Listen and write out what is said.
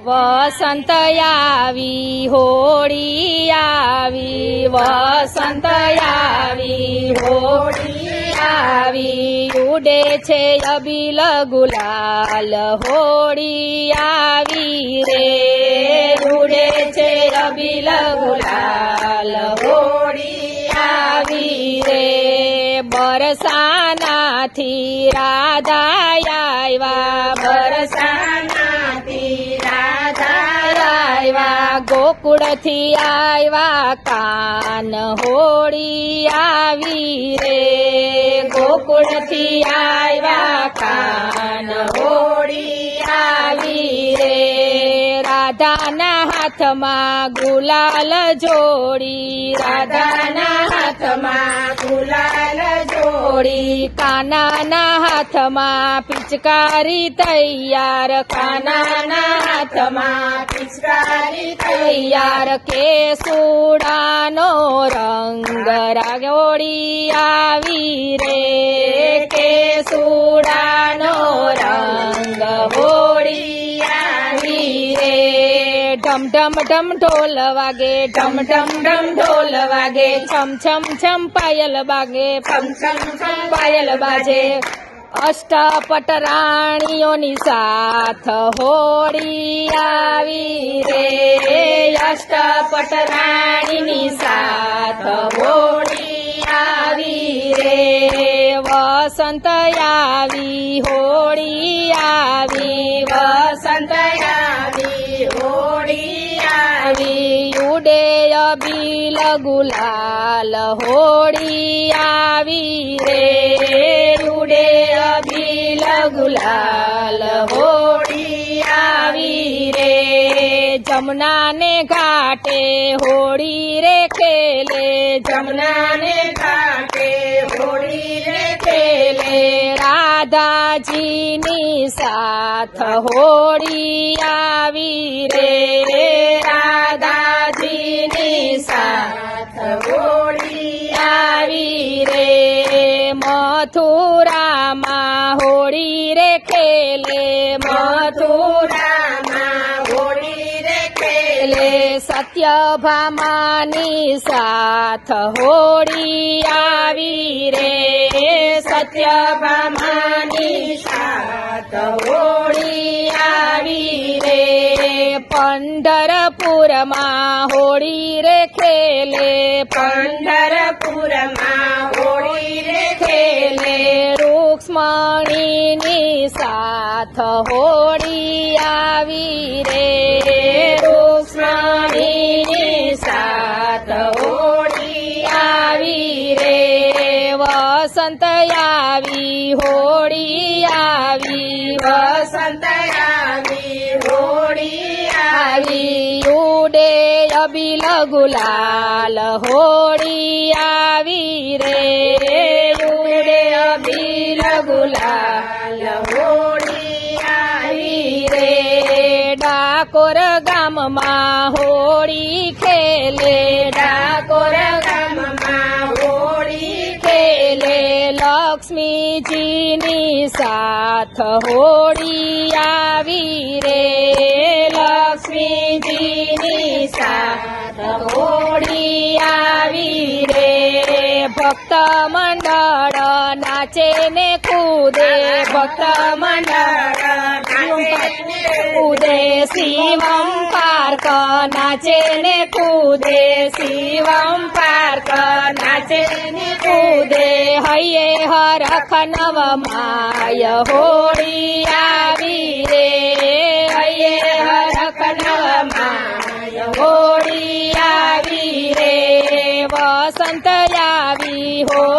વસંત આવી હોળી આવી, વસંત આવી હોળી આવી, ઉડે છે અબીલ ગુલાલ હોળી આવી રે, ઉડે છે અબીલ ગુલાલ હોળી આવી રે, બરસાનાથી રાધા આવ્યા, બરસાનાથી આવ્યા, ગોકુળથી આવ્યા કાન હોળી આવી રે, ગોકુળથી આવ્યા કાન હોળી આવી રે, રાધાના હાથમાં ગુલાલ જોડી, રાધાના હાથમાં ગુલાલ જોડી, કાનાના હાથમાં પિચકારી તૈયાર, કાનાના હાથમાં પિચકારી તૈયાર, કેસુડાનો રંગ રાગોડી આવી રે, કેસુડાનો રંગ હોળી આવી રે, ઢમ ઢમ ઢમ ઢોલ વાગે, ઢમ ઢમ ઢમ ઢોલ વાગે, છમ છમ છમ પાયલ વાગે, છમ છમ છમ પાયલ બાજે, અષ્ટપટ રાણીઓની સાથ હોળી આવી રે, અષ્ટપટ રાણીની સાથ હોળી આવી રે, વસંત આવી હોળી આવી, વસંત આવી હોળી આવી, ઉડે અબીલ ગુલાલ હોળી આવી રે, ઉડે અબીલ ગુલાલ હોળી આવી રે, જમનાને ઘાટે હોળી રે ખેલે, જમનાને ઘાટે હોળી રે ખેલે, રાધાજીની સાથ હોળી આવી રે, રાધાજીની સાથ હોળી આવી રે, મથુરામાં હોળી રે ખેલે, મથુરામાં હોળી રે ખેલે, સત્યભામાની સાથ હોળી આવી રે, સત્યભામાની સાથ હોળી આવી રે, પંઢરપુરમાં હોળી રે ખેલે, પંઢરપુરમાં હોળી રે ખેલે, રૂક્ષ્મણીની સાથ હોળી આવી રે, રૂક્ષ્મણીની સાથ હોળી આવી રે, વસંત આવી હોળી આવી, વસંત આવી હોળી આવી, ઉડે અબીલ ગુલાલ હોળી આવી રે, ઉડે અબીલ ગુલાલ હોળી આવી રે, ડાકોર ગામમાં હોળી ખેલે, ડાકોર ગામમાં હોળી ખેલે, લક્ષ્મીજીની સાથ હોળી આવી રે, લક્ષ્મીજીની સાથ હોળી આવી રે, ભક્ત મંડળ નાચે ને કૂદે, ભક્ત મંડળ નાચે ને કૂદે, શિવમ પાર્ક નાચે ને કૂદે, શિવમ પાર્ક નાચે ને કૂદે, હૈયે હરખ નવ માય હોળી આવી રે, હૈયે હરખ નવ માય હોળી આવી રે, વસંત આવી હોળી